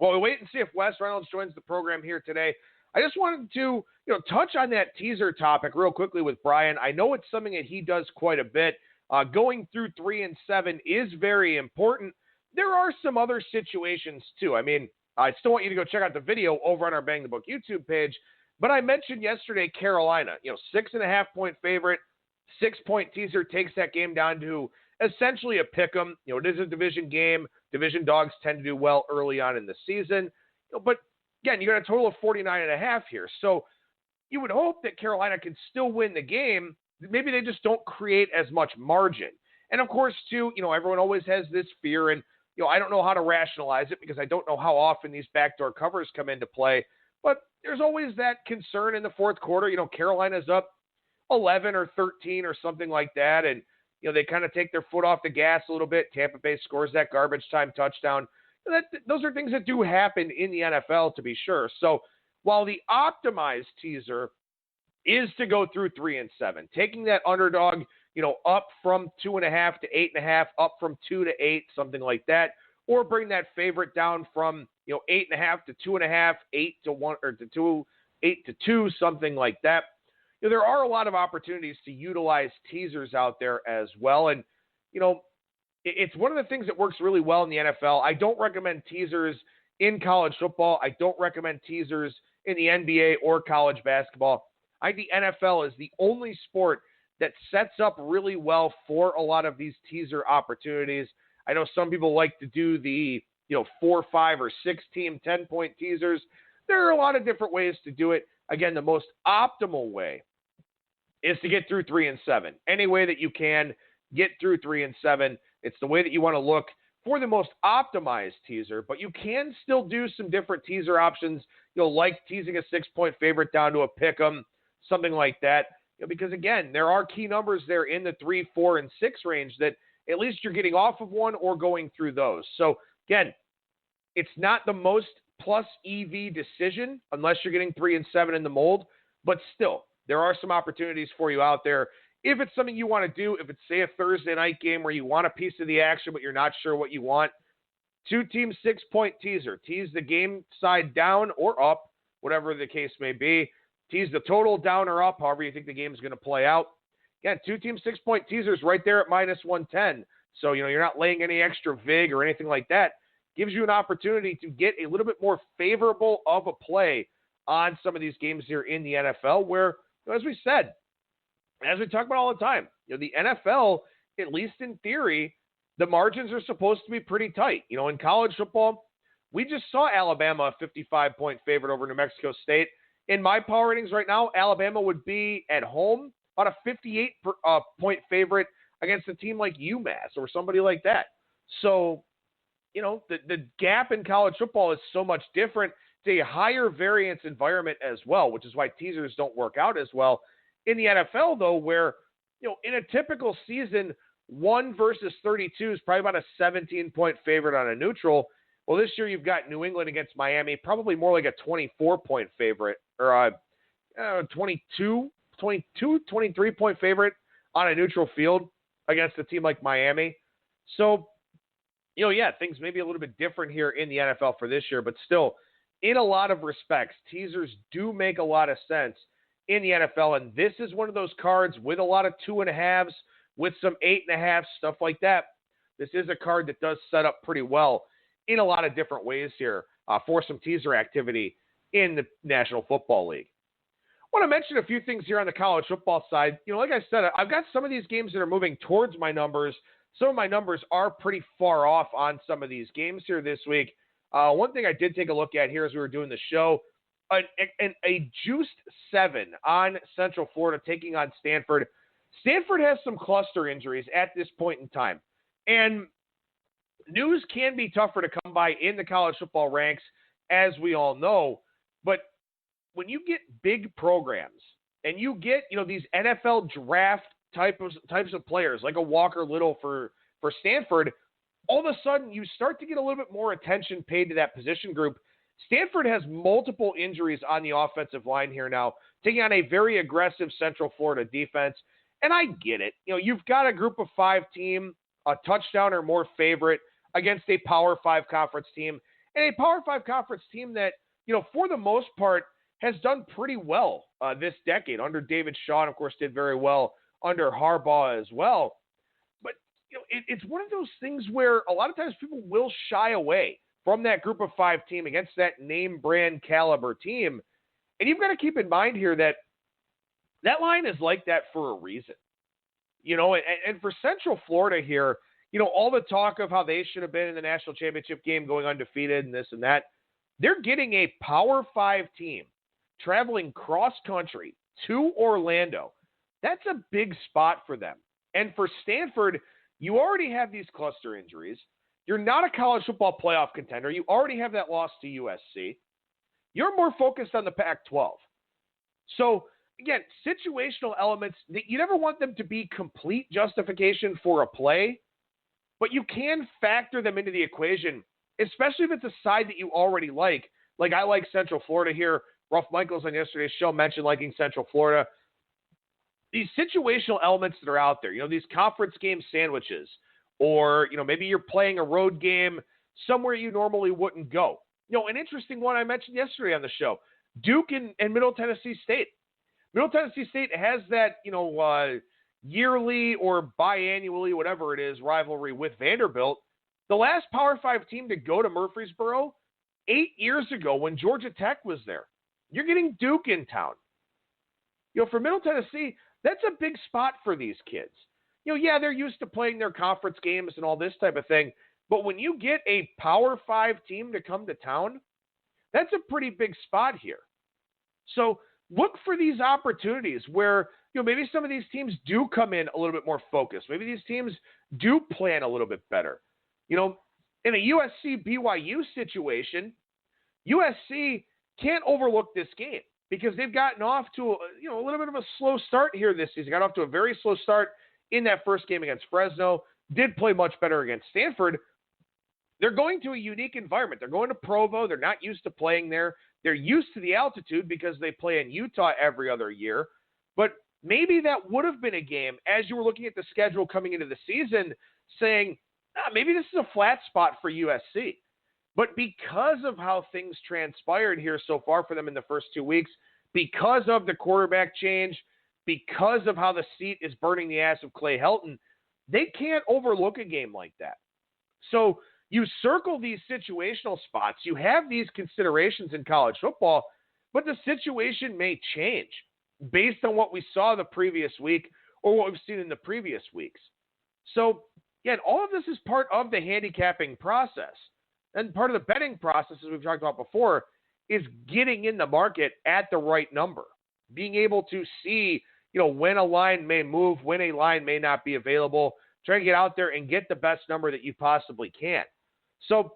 Well, we wait and see if Wes Reynolds joins the program here today. I just wanted to, touch on that teaser topic real quickly with Brian. I know it's something that he does quite a bit. Going through 3 and 7 is very important. There are some other situations too. I mean, I still want you to go check out the video over on our Bang the Book YouTube page. But I mentioned yesterday Carolina, 6.5 point favorite, 6 point teaser takes that game down to essentially a pick 'em. It is a division game. Division dogs tend to do well early on in the season. But again, you got a total of 49.5 here. So you would hope that Carolina can still win the game. Maybe they just don't create as much margin. And of course, too, everyone always has this fear, and I don't know how to rationalize it because I don't know how often these backdoor covers come into play. But there's always that concern in the fourth quarter. Carolina's up 11 or 13 or something like that, and they kind of take their foot off the gas a little bit. Tampa Bay scores that garbage time touchdown. Those are things that do happen in the NFL, to be sure. So while the optimized teaser is to go through 3 and 7, taking that underdog, up from 2.5 to 8.5, up from 2 to 8, something like that, or bring that favorite down from 8.5 to 2.5, 8 to 1 or to 2, 8 to 2, something like that. There are a lot of opportunities to utilize teasers out there as well, and it's one of the things that works really well in the NFL. I don't recommend teasers in college football. I don't recommend teasers in the NBA or college basketball. I think the NFL is the only sport that sets up really well for a lot of these teaser opportunities. I know some people like to do the 4, 5, or 6 team 10-point teasers. There are a lot of different ways to do it. Again, the most optimal way is to get through 3 and 7. Any way that you can get through 3 and 7. It's the way that you want to look for the most optimized teaser, but you can still do some different teaser options, like teasing a 6-point favorite down to a pick 'em, something like that. Because again, there are key numbers there in the 3, 4, and 6 range that at least you're getting off of one or going through those. So again, it's not the most plus EV decision unless you're getting 3 and 7 in the mold, but still, there are some opportunities for you out there. If it's something you want to do, if it's, say, a Thursday night game where you want a piece of the action, but you're not sure what you want, 2-team 6-point teaser. Tease the game side down or up, whatever the case may be. Tease the total down or up, however you think the game is going to play out. Again, 2-team 6-point teasers right there at -110. So, you're not laying any extra vig or anything like that. Gives you an opportunity to get a little bit more favorable of a play on some of these games here in the NFL where, as we said, as we talk about all the time, the NFL, at least in theory, the margins are supposed to be pretty tight. In college football, we just saw Alabama a 55-point favorite over New Mexico State. In my power ratings right now, Alabama would be at home about a 58-point favorite against a team like UMass or somebody like that. So, the gap in college football is so much different. It's a higher variance environment as well, which is why teasers don't work out as well. In the NFL, though, where, in a typical season, 1 versus 32 is probably about a 17-point favorite on a neutral. Well, this year you've got New England against Miami, probably more like a 24-point favorite, or a 23-point favorite on a neutral field against a team like Miami. So, things may be a little bit different here in the NFL for this year, but still, in a lot of respects, teasers do make a lot of sense in the NFL, and this is one of those cards with a lot of 2.5s, with some 8.5s, stuff like that. This is a card that does set up pretty well in a lot of different ways here for some teaser activity in the National Football League. I want to mention a few things here on the college football side. Like I said, I've got some of these games that are moving towards my numbers. Some of my numbers are pretty far off on some of these games here this week. One thing I did take a look at here as we were doing the show, a juiced 7 on Central Florida taking on Stanford. Stanford has some cluster injuries at this point in time. And news can be tougher to come by in the college football ranks, as we all know. But when you get big programs and you get, these NFL draft types of players like a Walker Little for Stanford, all of a sudden you start to get a little bit more attention paid to that position group. Stanford has multiple injuries on the offensive line here now, taking on a very aggressive Central Florida defense. And I get it. You've got a group of 5 team, a touchdown or more favorite against a Power 5 conference team. and a Power 5 conference team that, for the most part, has done pretty well this decade under David Shaw, and of course did very well under Harbaugh as well. But it's one of those things where a lot of times people will shy away from that group of 5 team against that name brand caliber team. And you've got to keep in mind here that line is like that for a reason. And for Central Florida here, all the talk of how they should have been in the national championship game going undefeated and this and that, they're getting a Power 5 team traveling cross-country to Orlando. That's a big spot for them. And for Stanford, you already have these cluster injuries. You're not a college football playoff contender. You already have that loss to USC. You're more focused on the Pac-12. So, again, situational elements, you never want them to be complete justification for a play, but you can factor them into the equation, especially if it's a side that you already like. Like I like Central Florida here. Ruff Michaels on yesterday's show mentioned liking Central Florida. These situational elements that are out there, these conference game sandwiches, or, maybe you're playing a road game somewhere you normally wouldn't go. An interesting one I mentioned yesterday on the show, Duke and Middle Tennessee State. Middle Tennessee State has that, yearly or biannually, whatever it is, rivalry with Vanderbilt. The last Power 5 team to go to Murfreesboro 8 years ago when Georgia Tech was there. You're getting Duke in town. For Middle Tennessee, that's a big spot for these kids. Yeah, they're used to playing their conference games and all this type of thing, but when you get a Power 5 team to come to town, that's a pretty big spot here. So look for these opportunities where, maybe some of these teams do come in a little bit more focused. Maybe these teams do plan a little bit better. In a USC BYU situation, USC can't overlook this game because they've gotten off to a little bit of a slow start here this season. Got off to a very slow start in that first game against Fresno. Did play much better against Stanford. They're going to a unique environment. They're going to Provo. They're not used to playing there. They're used to the altitude because they play in Utah every other year. But maybe that would have been a game as you were looking at the schedule coming into the season saying, maybe this is a flat spot for USC. But because of how things transpired here so far for them in the first 2 weeks, because of the quarterback change, because of how the seat is burning the ass of Clay Helton, they can't overlook a game like that. So you circle these situational spots. You have these considerations in college football, but the situation may change based on what we saw the previous week or what we've seen in the previous weeks. So, again, all of this is part of the handicapping process. And part of the betting process, as we've talked about before, is getting in the market at the right number. Being able to see, when a line may move, when a line may not be available, trying to get out there and get the best number that you possibly can. So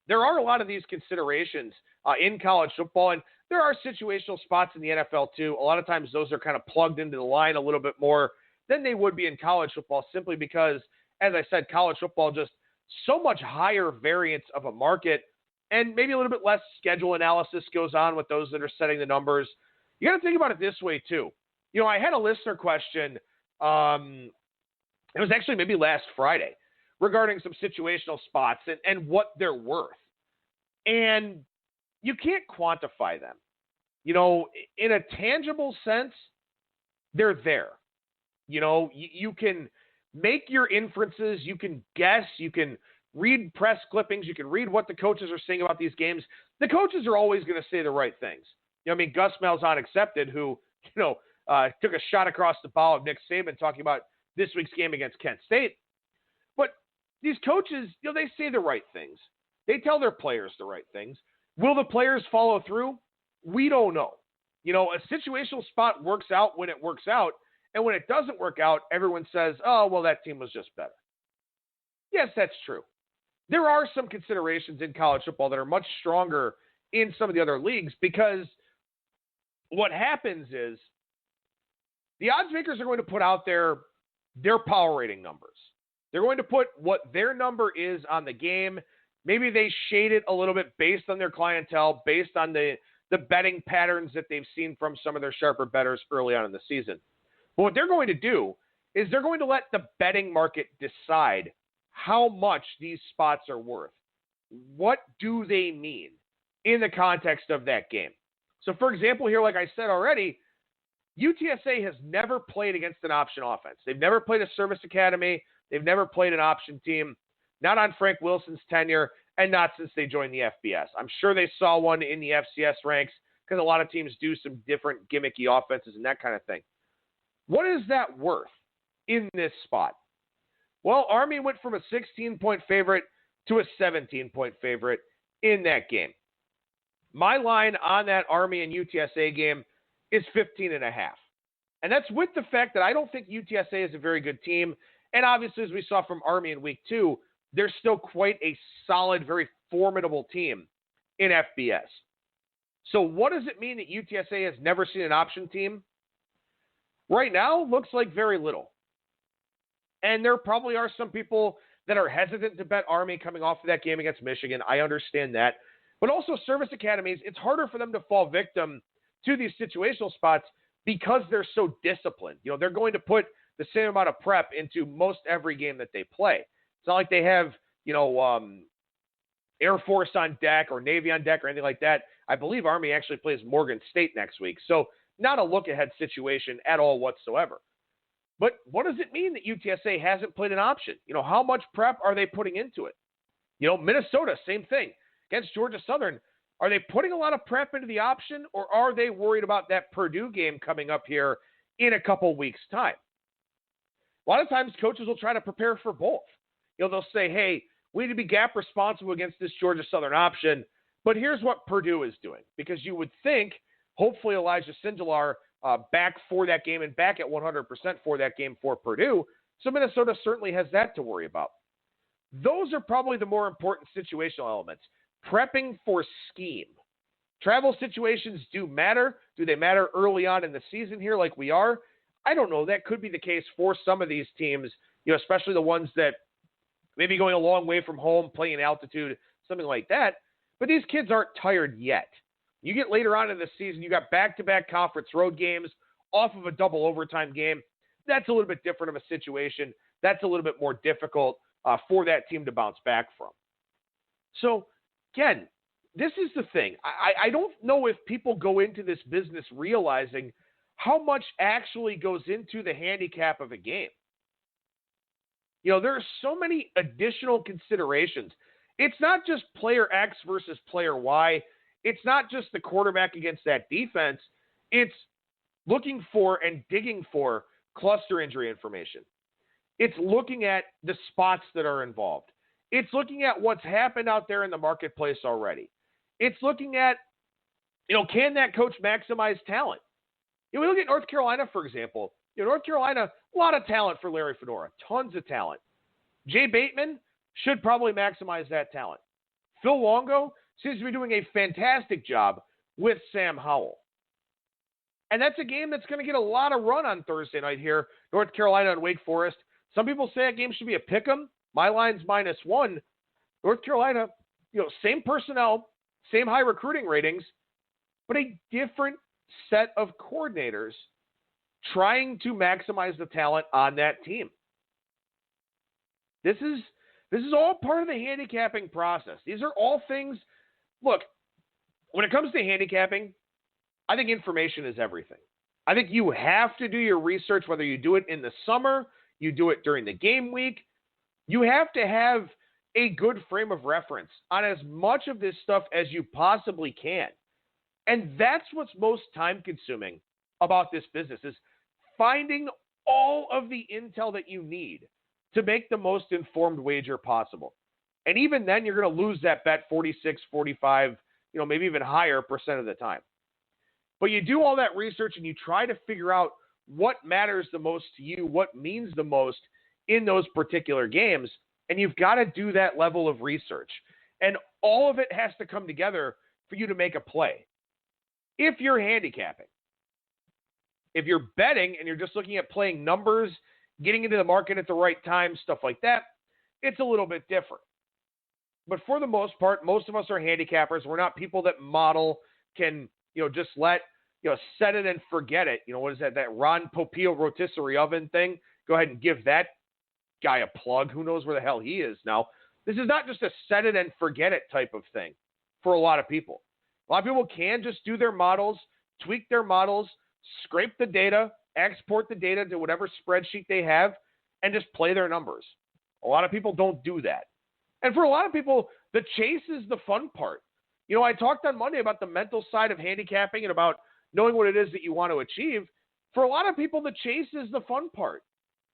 there are a lot of these considerations in college football, and there are situational spots in the NFL too. A lot of times those are kind of plugged into the line a little bit more than they would be in college football, simply because, as I said, college football just so much higher variance of a market, and maybe a little bit less schedule analysis goes on with those that are setting the numbers. You got to think about it this way too. I had a listener question. It was actually maybe last Friday regarding some situational spots and what they're worth. And you can't quantify them. In a tangible sense, they're there. You can make your inferences, you can guess, you can read press clippings, you can read what the coaches are saying about these games. The coaches are always going to say the right things. Gus Malzahn accepted, who, took a shot across the bow of Nick Saban talking about this week's game against Kent State. But these coaches, they say the right things. They tell their players the right things. Will the players follow through? We don't know. A situational spot works out when it works out. And when it doesn't work out, everyone says, oh, well, that team was just better. Yes, that's true. There are some considerations in college football that are much stronger in some of the other leagues, because what happens is the odds makers are going to put out their power rating numbers. They're going to put what their number is on the game. Maybe they shade it a little bit based on their clientele, based on the betting patterns that they've seen from some of their sharper bettors early on in the season. But what they're going to do is they're going to let the betting market decide how much these spots are worth. what do they mean in the context of that game? So, for example, here, like I said already, UTSA has never played against an option offense. They've never played a service academy. They've never played an option team, not on Frank Wilson's tenure, and not since they joined the FBS. I'm sure they saw one in the FCS ranks because a lot of teams do some different gimmicky offenses and that kind of thing. What is that worth in this spot? Well, Army went from a 16-point favorite to a 17-point favorite in that game. My line on that Army and UTSA game is 15.5. And that's with the fact that I don't think UTSA is a very good team. And obviously, as we saw from Army in week 2, they're still quite a solid, very formidable team in FBS. So what does it mean that UTSA has never seen an option team? Right now, looks like very little. And there probably are some people that are hesitant to bet Army coming off of that game against Michigan. I understand that. But also service academies, it's harder for them to fall victim to these situational spots because they're so disciplined. You know, they're going to put the same amount of prep into most every game that they play. It's not like they have, Air Force on deck or Navy on deck or anything like that. I believe Army actually plays Morgan State next week. So not a look-ahead situation at all whatsoever. But what does it mean that UTSA hasn't played an option? How much prep are they putting into it? Minnesota, same thing. Against Georgia Southern, are they putting a lot of prep into the option, or are they worried about that Purdue game coming up here in a couple weeks' time? A lot of times coaches will try to prepare for both. They'll say, hey, we need to be gap responsible against this Georgia Southern option, but here's what Purdue is doing. Because you would think, hopefully Elijah Sindelar back for that game and back at 100% for that game for Purdue, so Minnesota certainly has that to worry about. Those are probably the more important situational elements. Prepping for scheme. Travel situations do matter. Do they matter early on in the season here like we are? I don't know. That could be the case for some of these teams, especially the ones that may be going a long way from home, playing in altitude, something like that. But these kids aren't tired yet. You get later on in the season, you got back-to-back conference road games off of a double overtime game. That's a little bit different of a situation. That's a little bit more difficult for that team to bounce back from. So, again, this is the thing. I don't know if people go into this business realizing how much actually goes into the handicap of a game. There are so many additional considerations. It's not just player X versus player Y. It's not just the quarterback against that defense. It's looking for and digging for cluster injury information. It's looking at the spots that are involved. It's looking at what's happened out there in the marketplace already. It's looking at, can that coach maximize talent? We look at North Carolina, for example. North Carolina, a lot of talent for Larry Fedora, tons of talent. Jay Bateman should probably maximize that talent. Phil Longo seems to be doing a fantastic job with Sam Howell. And that's a game that's going to get a lot of run on Thursday night here, North Carolina and Wake Forest. Some people say that game should be a pick'em. My line's -1. North Carolina, same personnel, same high recruiting ratings, but a different set of coordinators trying to maximize the talent on that team. This is all part of the handicapping process. These are all things. Look, when it comes to handicapping, I think information is everything. I think you have to do your research, whether you do it in the summer, you do it during the game week. You have to have a good frame of reference on as much of this stuff as you possibly can. And that's what's most time-consuming about this business, is finding all of the intel that you need to make the most informed wager possible. And even then, you're going to lose that bet 46, 45, maybe even higher % of the time. But you do all that research and you try to figure out what matters the most to you, what means the most in those particular games. And you've got to do that level of research. And all of it has to come together for you to make a play. If you're handicapping, if you're betting and you're just looking at playing numbers, getting into the market at the right time, stuff like that, it's a little bit different. But for the most part, most of us are handicappers. We're not people that model, can, just let, set it and forget it. What is that Ron Popeil rotisserie oven thing? Go ahead and give that guy a plug. Who knows where the hell he is now. This is not just a set it and forget it type of thing for a lot of people. A lot of people can just do their models, tweak their models, scrape the data, export the data to whatever spreadsheet they have, and just play their numbers. A lot of people don't do that. And for a lot of people, the chase is the fun part. You know, I talked on Monday about the mental side of handicapping and about knowing what it is that you want to achieve. For a lot of people, the chase is the fun part.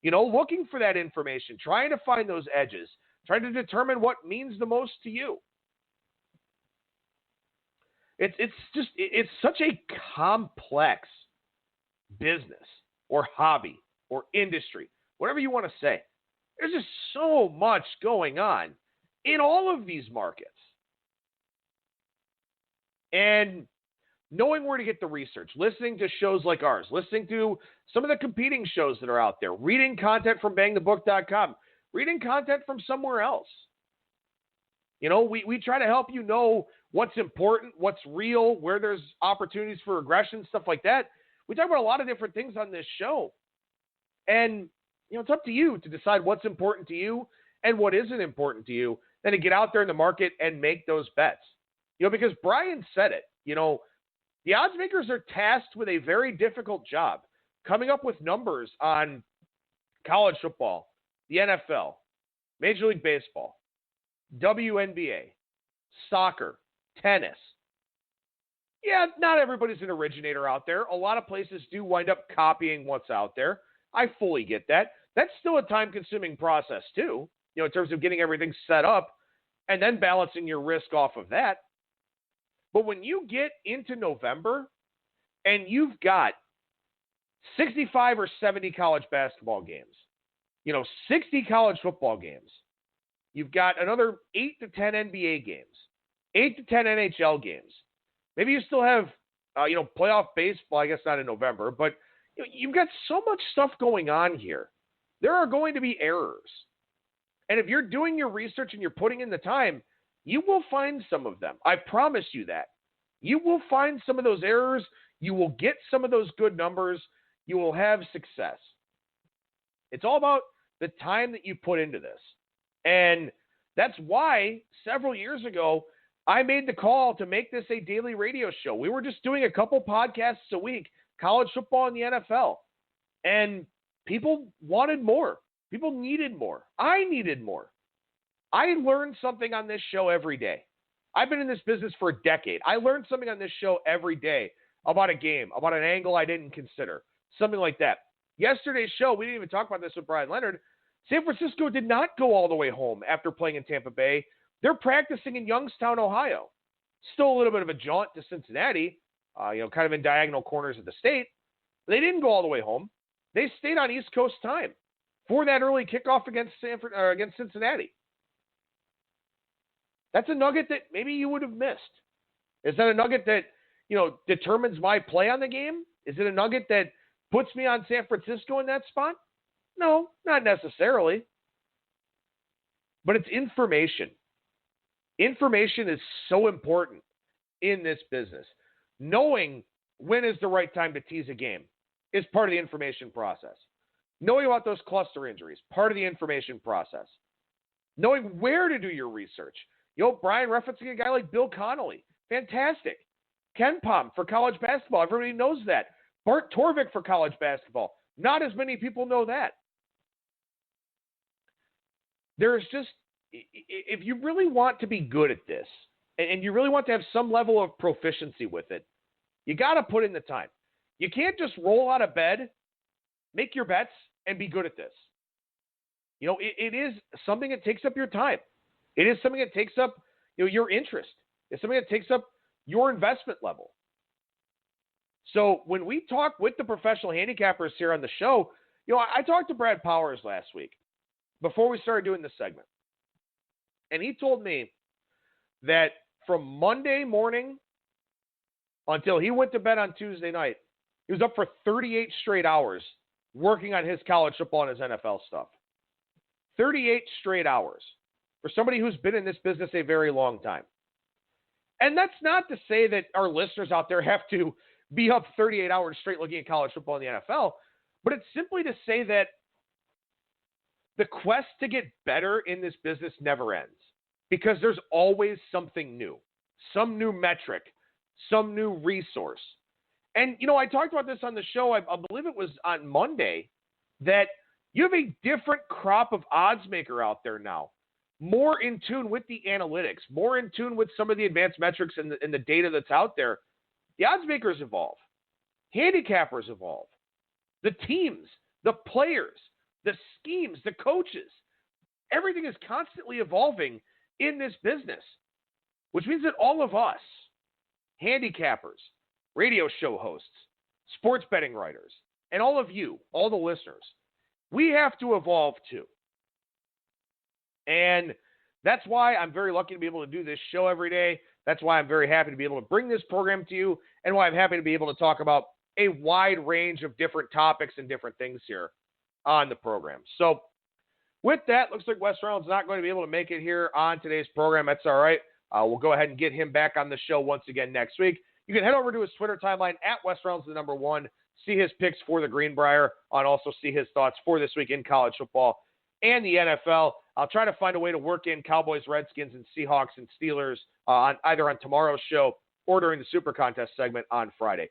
You know, looking for that information, trying to find those edges, trying to determine what means the most to you. It's such a complex business or hobby or industry, whatever you want to say. There's just so much going on in all of these markets. And knowing where to get the research, listening to shows like ours, listening to some of the competing shows that are out there, reading content from BangTheBook.com, reading content from somewhere else. You know, we try to help you know what's important, what's real, where there's opportunities for regression, stuff like that. We talk about a lot of different things on this show. And, you know, it's up to you to decide what's important to you and what isn't important to you, then to get out there in the market and make those bets. You know, because Brian said it, you know, the odds makers are tasked with a very difficult job, coming up with numbers on college football, the NFL, Major League Baseball, WNBA, soccer, tennis. Yeah, not everybody's an originator out there. A lot of places do wind up copying what's out there. I fully get that. That's still a time-consuming process too, you know, in terms of getting everything set up and then balancing your risk off of that. But when you get into November and you've got 65 or 70 college basketball games, you know, 60 college football games, you've got another 8 to 10 NBA games, 8 to 10 NHL games. Maybe you still have, you know, playoff baseball, I guess not in November, but you know, you've got so much stuff going on here. There are going to be errors. And if you're doing your research and you're putting in the time, you will find some of them. I promise you that. You will find some of those errors. You will get some of those good numbers. You will have success. It's all about the time that you put into this. And that's why several years ago, I made the call to make this a daily radio show. We were just doing a couple podcasts a week, college football and the NFL. And people wanted more. People needed more. I needed more. I learned something on this show every day. I've been in this business for a decade. I learned something on this show every day about a game, about an angle I didn't consider, something like that. Yesterday's show, we didn't even talk about this with Brian Leonard. San Francisco did not go all the way home after playing in Tampa Bay. They're practicing in Youngstown, Ohio. Still a little bit of a jaunt to Cincinnati, you know, kind of in diagonal corners of the state. But they didn't go all the way home. They stayed on East Coast time for that early kickoff against Cincinnati. That's a nugget that maybe you would have missed. Is that a nugget that, you know, determines my play on the game? Is it a nugget that puts me on San Francisco in that spot? No, not necessarily. But it's information. Information is so important in this business. Knowing when is the right time to tease a game is part of the information process. Knowing about those cluster injuries, part of the information process. Knowing where to do your research. You know, Brian referencing a guy like Bill Connolly. Fantastic. Ken Pom for college basketball. Everybody knows that. Bart Torvik for college basketball. Not as many people know that. There's just, if you really want to be good at this, and you really want to have some level of proficiency with it, you got to put in the time. You can't just roll out of bed, make your bets, and be good at this. You know, it is something that takes up your time. It is something that takes up, you know, your interest. It's something that takes up your investment level. So when we talk with the professional handicappers here on the show, you know, I talked to Brad Powers last week before we started doing this segment. And he told me that from Monday morning until he went to bed on Tuesday night, he was up for 38 straight hours working on his college football and his NFL stuff. 38 straight hours for somebody who's been in this business a very long time. And that's not to say that our listeners out there have to be up 38 hours straight looking at college football and the NFL, but it's simply to say that the quest to get better in this business never ends because there's always something new, some new metric, some new resource. And, I talked about this on the show, I believe it was on Monday, that you have a different crop of odds maker out there now, more in tune with the analytics, more in tune with some of the advanced metrics and the data that's out there. The odds makers evolve. Handicappers evolve. The teams, the players, the schemes, the coaches, everything is constantly evolving in this business, which means that all of us, handicappers, radio show hosts, sports betting writers, and all of you, all the listeners, we have to evolve too. And that's why I'm very lucky to be able to do this show every day. That's why I'm very happy to be able to bring this program to you, and why I'm happy to be able to talk about a wide range of different topics and different things here on the program. So with that, looks like Wes Reynolds not going to be able to make it here on today's program. That's all right. We'll go ahead and get him back on the show once again next week. You can head over to his Twitter timeline at Wes Reynolds, the number 1, see his picks for the Greenbrier, and also see his thoughts for this week in college football and the NFL. I'll try to find a way to work in Cowboys, Redskins, and Seahawks and Steelers either on tomorrow's show or during the Super Contest segment on Friday.